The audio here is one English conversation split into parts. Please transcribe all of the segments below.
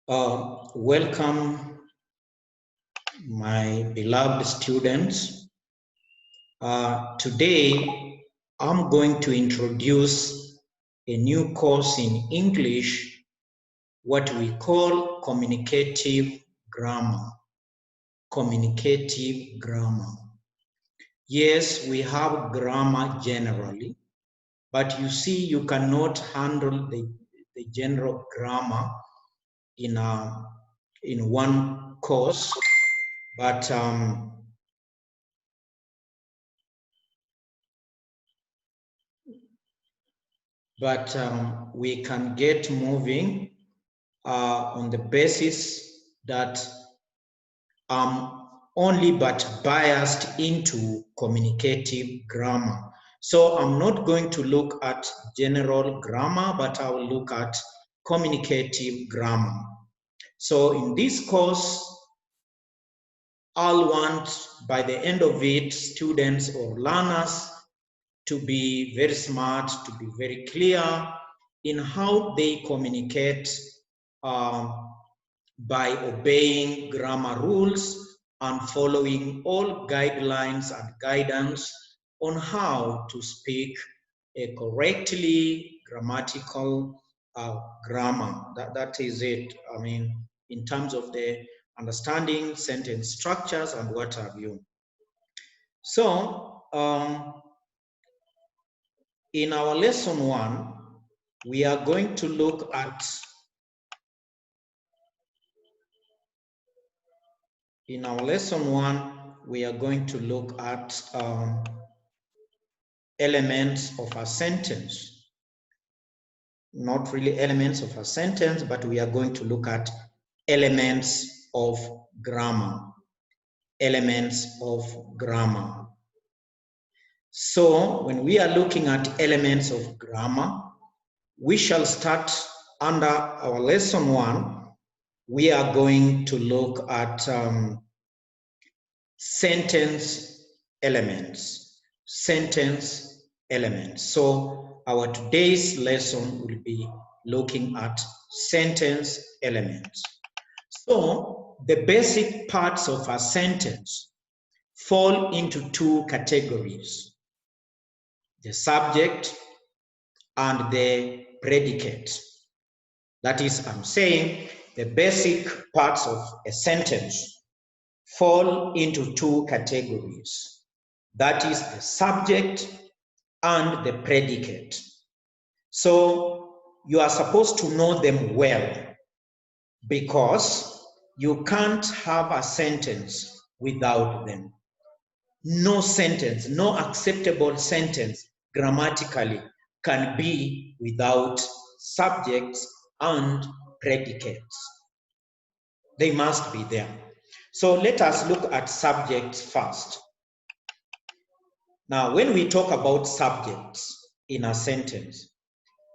Welcome, my beloved students. Today, I'm going to introduce a new course in English, what we call communicative grammar. Communicative grammar. Yes, we have grammar generally, but you see, you cannot handle the general grammar in one course, but we can get moving on the basis that I'm only but biased into communicative grammar. So I'm not going to look at general grammar, but I will look at communicative grammar. So in this course, I'll want by the end of it, students or learners to be very smart, to be very clear in how they communicate by obeying grammar rules and following all guidelines and guidance on how to speak a correctly grammatical grammar. That is it. I mean, in terms of the understanding sentence structures and what have you. So, in our lesson 1, we are going to look at elements of a sentence. Not really elements of a sentence, but we are going to look at elements of grammar. Elements of grammar. So when we are looking at elements of grammar, we shall start under our lesson 1. We are going to look at sentence elements. Sentence elements. So our today's lesson will be looking at sentence elements. So the basic parts of a sentence fall into 2 categories: the subject and the predicate. That is, I'm saying the basic parts of a sentence fall into 2 categories. That is the subject and the predicate. So you are supposed to know them well, because you can't have a sentence without them. No sentence, no acceptable sentence grammatically can be without subjects and predicates. They must be there. So let us look at subjects first. Now, when we talk about subjects in a sentence,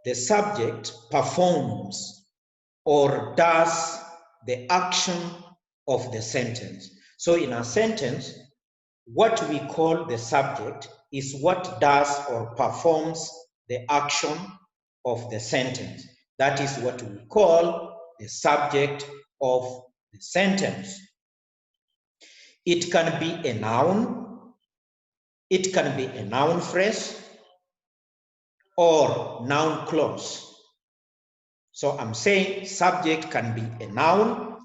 the subject performs or does the action of the sentence. So in a sentence, what we call the subject is what does or performs the action of the sentence. That is what we call the subject of the sentence. It can be a noun, it can be a noun phrase, or noun clause. So I'm saying subject can be a noun,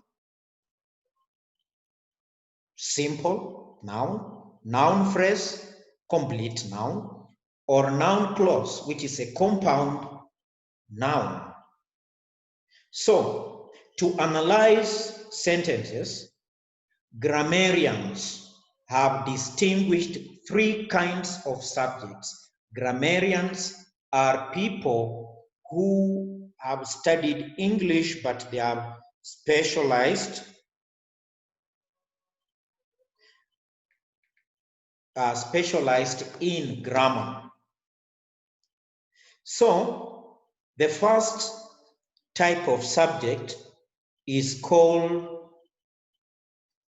simple noun, noun phrase, complete noun, or noun clause, which is a compound noun. So to analyze sentences, grammarians have distinguished 3 kinds of subjects. Grammarians are people who have studied English, but they are specialized in grammar. So the first type of subject is called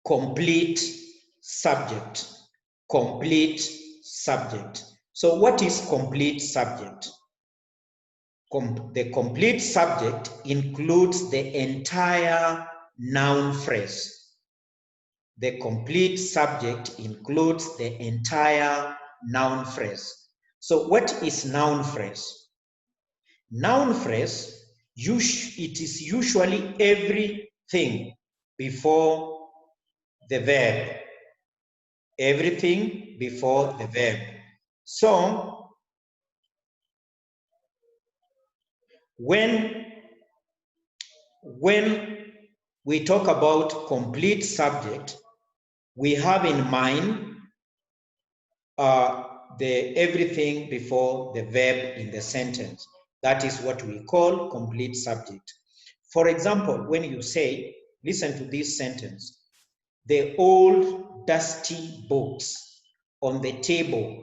complete subject. Complete subject. So what is complete subject? The complete subject includes the entire noun phrase. The complete subject includes the entire noun phrase. So what is noun phrase? Noun phrase, it is usually everything before the verb. Everything before the verb. So when we talk about complete subject, we have in mind the everything before the verb in the sentence. That is what we call complete subject. For example, when you say, listen to this sentence, the old dusty books on the table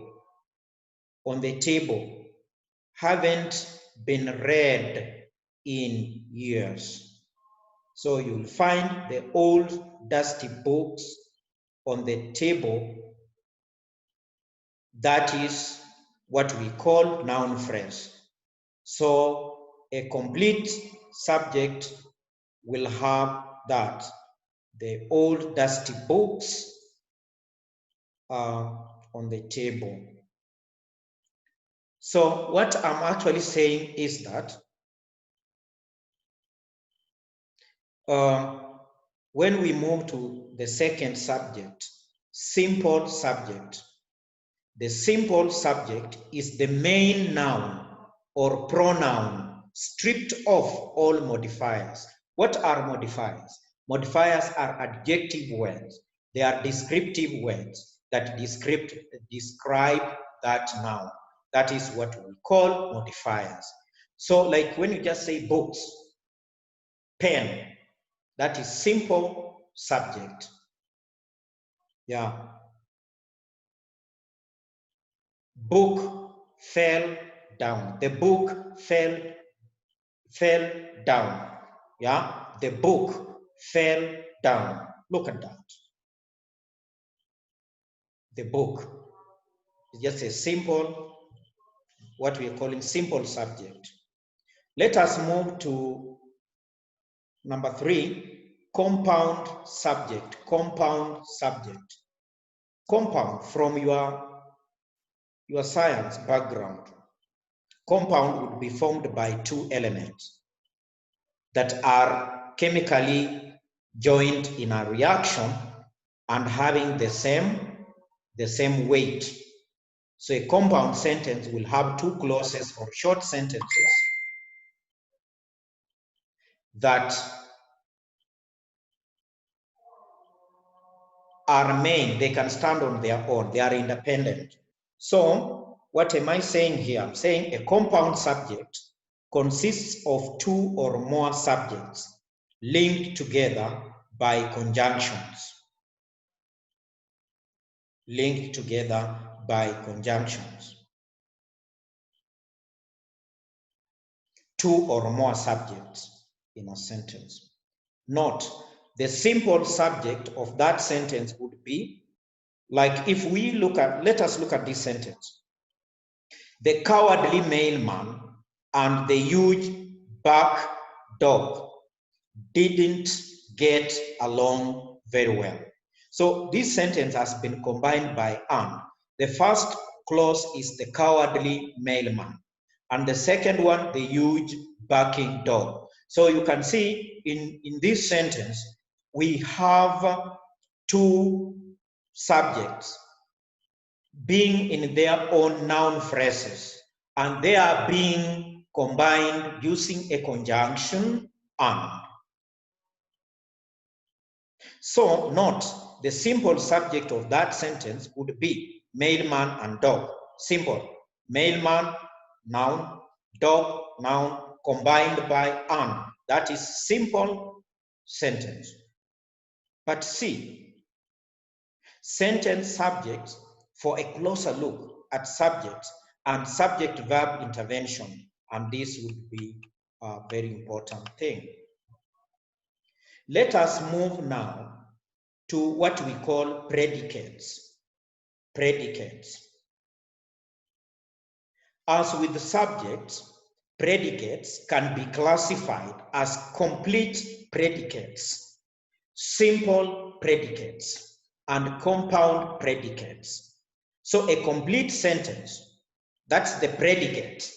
haven't been read in years. So you'll find the old dusty books on the table. That is what we call noun phrase. So a complete subject will have that. The old dusty books are on the table. So what I'm actually saying is that when we move to the second subject, simple subject, the simple subject is the main noun or pronoun stripped of all modifiers. What are modifiers? Modifiers are adjective words. They are descriptive words that describe that noun. That is what we call modifiers. So like when you just say books, pen, that is simple subject. Yeah. Book fell down. The book fell down. Yeah. The book fell down. Look at that. The book is just a simple, what we are calling simple subject. Let us move to number 3, compound subject. Compound subject. Compound, from your science background, compound would be formed by 2 elements that are chemically joined in a reaction and having the same weight. So a compound sentence will have 2 clauses or short sentences that are main. They can stand on their own. They are independent. So what am I saying here? I'm saying a compound subject consists of 2 or more subjects linked together by conjunctions. Linked together by conjunctions. 2 or more subjects in a sentence. Note, the simple subject of that sentence would be, like if we let us look at this sentence. The cowardly mailman and the huge black dog didn't get along very well. So this sentence has been combined by and. The first clause is the cowardly mailman, and the second one, the huge barking dog. So you can see in this sentence, we have 2 subjects being in their own noun phrases, and they are being combined using a conjunction and. So note, the simple subject of that sentence would be mailman and dog. Simple. Mailman, noun, dog, noun, combined by and. That is simple sentence. But see, sentence subjects, for a closer look at subjects and subject-verb intervention, and this would be a very important thing. Let us move now to what we call predicates. Predicates. As with the subjects, predicates can be classified as complete predicates, simple predicates, and compound predicates. So a complete sentence, that's the predicate,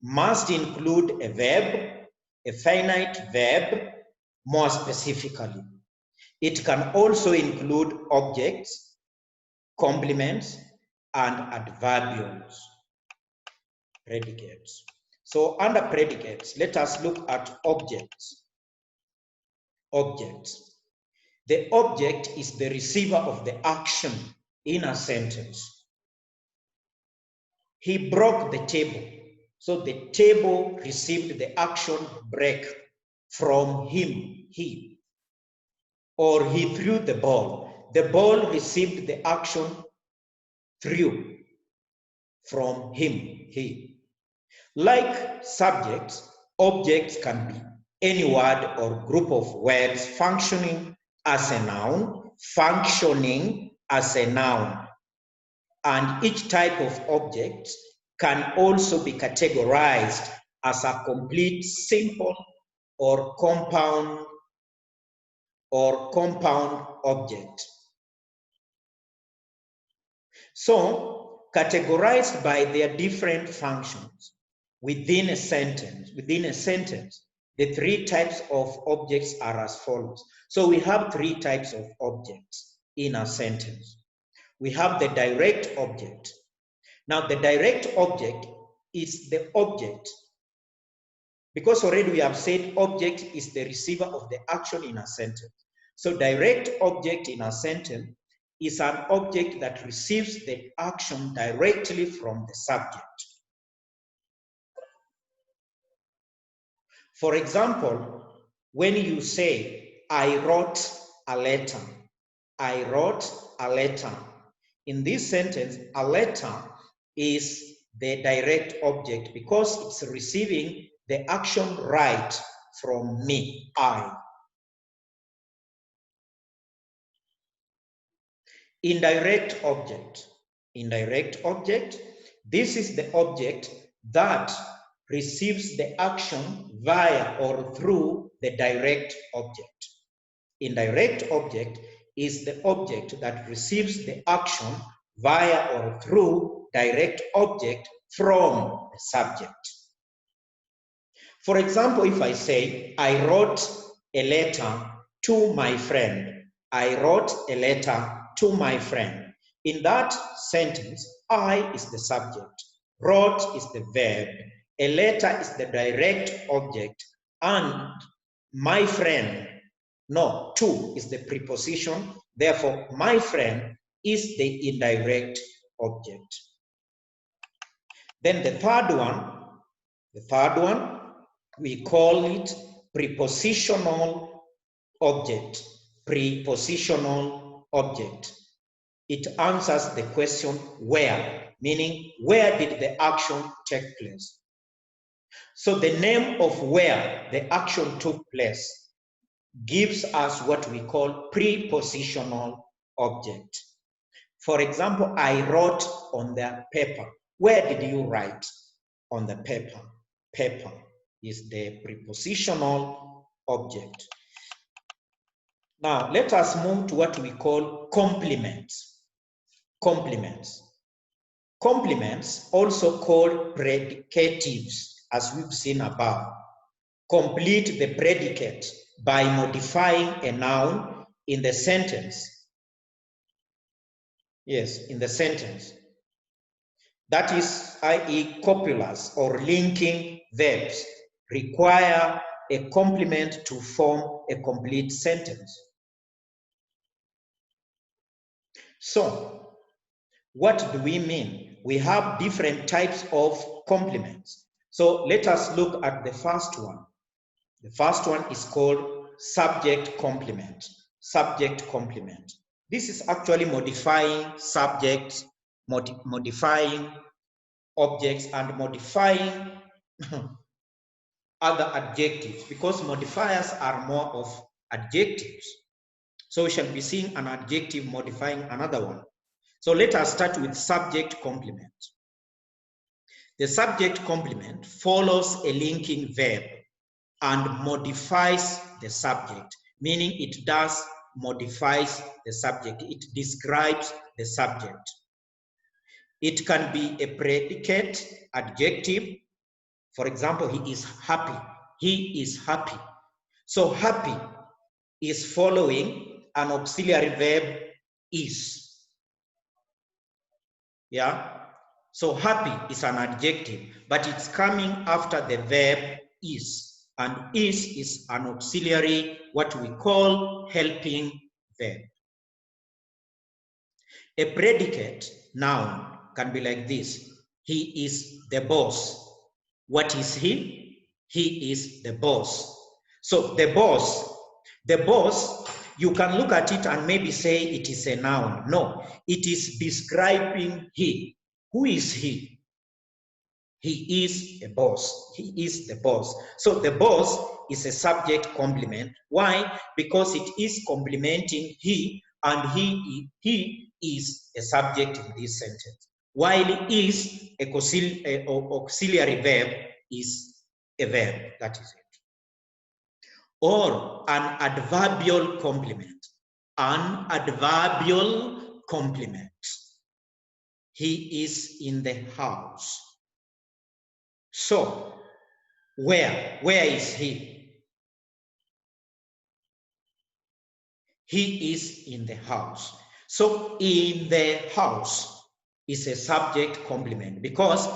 must include a verb, a finite verb, more specifically. It can also include objects, complements, and adverbials. Predicates. So under predicates, let us look at objects. Objects. The object is the receiver of the action in a sentence. He broke the table. So the table received the action break from him, he. Or he threw the ball. The ball received the action threw from him, he. Like subjects, objects can be any word or group of words functioning as a noun, and each type of object can also be categorized as a complete, simple, or compound object. So, categorized by their different functions within a sentence, the three types of objects are as follows. So we have three types of objects in a sentence. We have the direct object. Now, the direct object is the object, because already we have said object is the receiver of the action in a sentence. So direct object in a sentence is an object that receives the action directly from the subject. For example, when you say, I wrote a letter, I wrote a letter. In this sentence, a letter is the direct object because it's receiving the action right from me, I. Indirect object. Indirect object, this is the object that receives the action via or through the direct object. Indirect object is the object that receives the action via or through direct object from the subject. For example, if I say, I wrote a letter to my friend. I wrote a letter to my friend. In that sentence, I is the subject, wrote is the verb, a letter is the direct object, and my friend, no, to is the preposition. Therefore, my friend is the indirect object. Then the third one, we call it prepositional object. Prepositional object. It answers the question where, meaning where did the action take place? So the name of where the action took place gives us what we call prepositional object. For example, I wrote on the paper. Where did you write? On the paper. Paper is the prepositional object. Now, let us move to what we call complements. Complements. Complements, also called predicatives, as we've seen above, complete the predicate by modifying a noun in the sentence. Yes, in the sentence. That is, i.e., copulars or linking verbs require a complement to form a complete sentence. So, what do we mean? We have different types of complements. So let us look at the first one. The first one is called subject complement. Subject complement. This is actually modifying subjects, modifying objects, and modifying other adjectives, because modifiers are more of adjectives. So we shall be seeing an adjective modifying another one. So let us start with subject complement. The subject complement follows a linking verb and modifies the subject, meaning it does modifies the subject. It describes the subject. It can be a predicate, adjective. For example, he is happy. He is happy. So happy is following an auxiliary verb is. Yeah. So happy is an adjective, but it's coming after the verb is. And is an auxiliary, what we call helping verb. A predicate noun can be like this. He is the boss. What is he? He is the boss. So the boss, you can look at it and maybe say it is a noun. No, it is describing he. Who is he? He is a boss. He is the boss. So the boss is a subject complement. Why? Because it is complementing he, and he is a subject in this sentence. While is a auxiliary verb is a verb. That is it. Or an adverbial complement. An adverbial complement. He is in the house. So, where is he? He is in the house. So, in the house is a subject complement because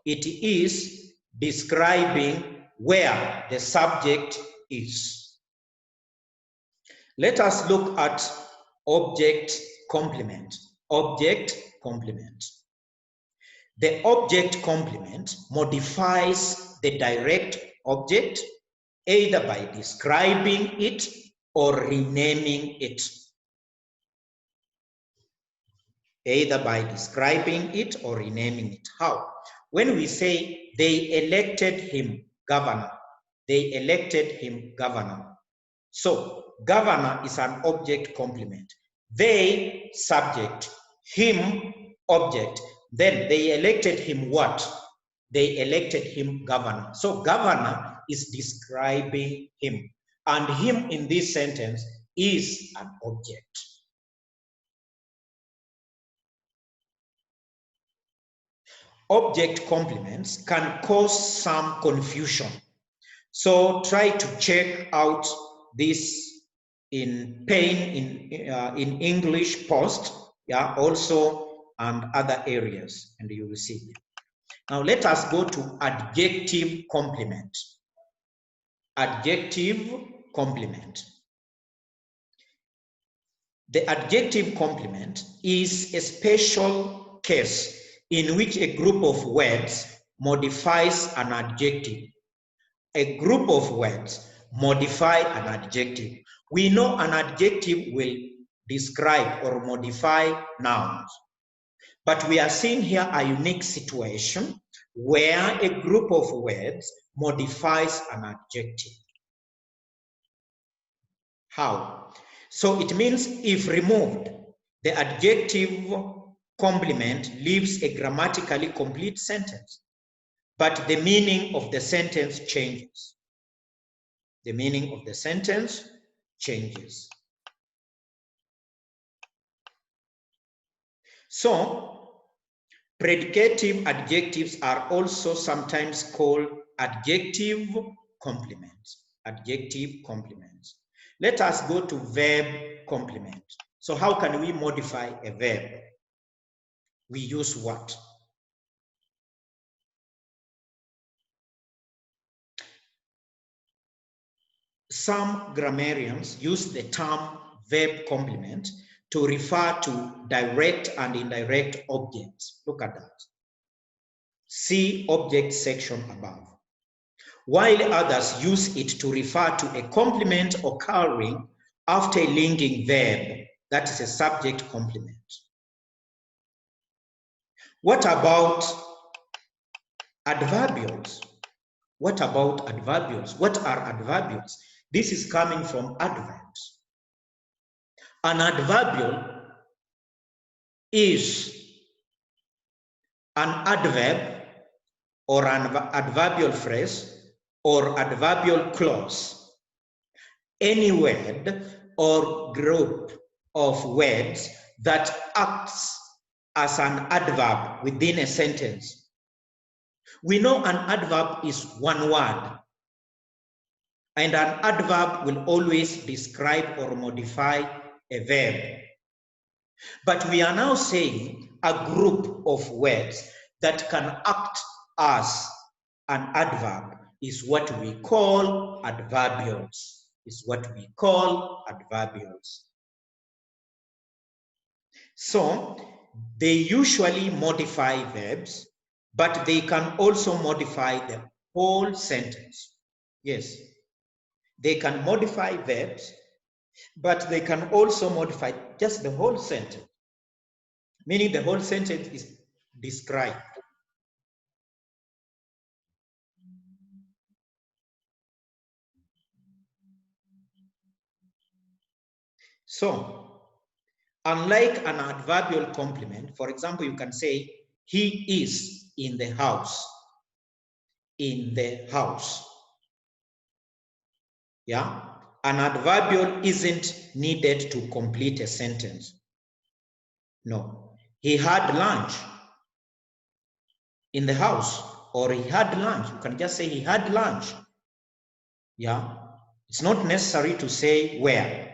it is describing where the subject is. Let us look at object complement. Object complement. The object complement modifies the direct object either by describing it or renaming it. Either by describing it or renaming it. How? When we say they elected him governor, they elected him governor. So, governor is an object complement. They, subject, him, object. Then they elected him what? They elected him governor. So governor is describing him. And him in this sentence is an object. Object complements can cause some confusion. So try to check out this in in English post, yeah, also and other areas, and you will see it. Now let us go to adjective complement. Adjective complement. The adjective complement is a special case in which a group of words modifies an adjective. A group of words modify an adjective. We know an adjective will describe or modify nouns. But we are seeing here a unique situation where a group of words modifies an adjective. How? So it means if removed, the adjective complement leaves a grammatically complete sentence, but the meaning of the sentence changes. The meaning of the sentence changes. So, predicative adjectives are also sometimes called adjective complements. Adjective complements. Let us go to verb complement. So how can we modify a verb? We use what? Some grammarians use the term verb complement to refer to direct and indirect objects. Look at that. See object section above. While others use it to refer to a complement occurring after a linking verb, that is a subject complement. What about adverbials? What about adverbials? What are adverbials? This is coming from adverbs. An adverbial is an adverb or an adverbial phrase or adverbial clause. Any word or group of words that acts as an adverb within a sentence. We know an adverb is one word, and an adverb will always describe or modify a verb. But we are now saying a group of words that can act as an adverb is what we call adverbials. So they usually modify verbs, but they can also modify the whole sentence. Yes, they can modify verbs, but they can also modify just the whole sentence, meaning the whole sentence is described. So, unlike an adverbial complement, for example, you can say, he is in the house. In the house. Yeah? An adverbial isn't needed to complete a sentence. No. He had lunch in the house, or he had lunch. You can just say he had lunch. Yeah? It's not necessary to say where.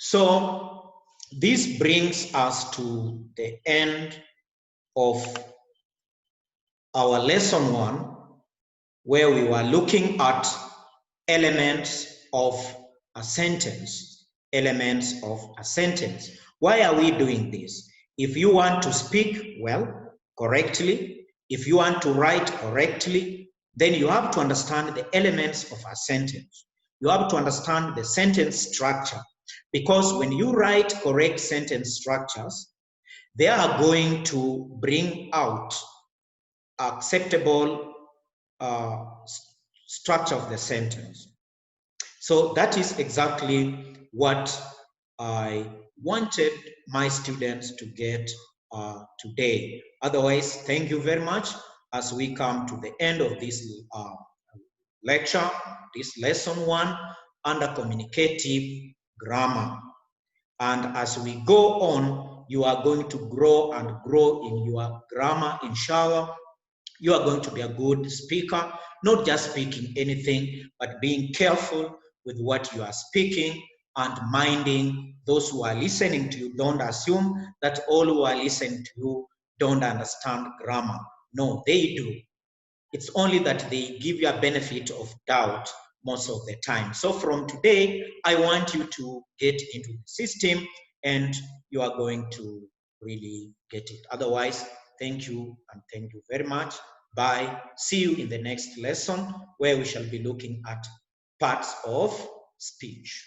So this brings us to the end of our lesson 1, where we were looking at elements of a sentence. Elements of a sentence. Why are we doing this? If you want to speak well, correctly, if you want to write correctly, then you have to understand the elements of a sentence. You have to understand the sentence structure, because when you write correct sentence structures, they are going to bring out acceptable structure of the sentence. So that is exactly what I wanted my students to get today. Otherwise, thank you very much as we come to the end of this lecture, this lesson 1 under communicative grammar. And as we go on, you are going to grow and grow in your grammar, inshallah. You are going to be a good speaker, not just speaking anything, but being careful with what you are speaking and minding those who are listening to you. Don't assume that all who are listening to you don't understand grammar. No, they do. It's only that they give you a benefit of doubt most of the time. So from today, I want you to get into the system and you are going to really get it. Otherwise, thank you and thank you very much. Bye. See you in the next lesson where we shall be looking at parts of speech.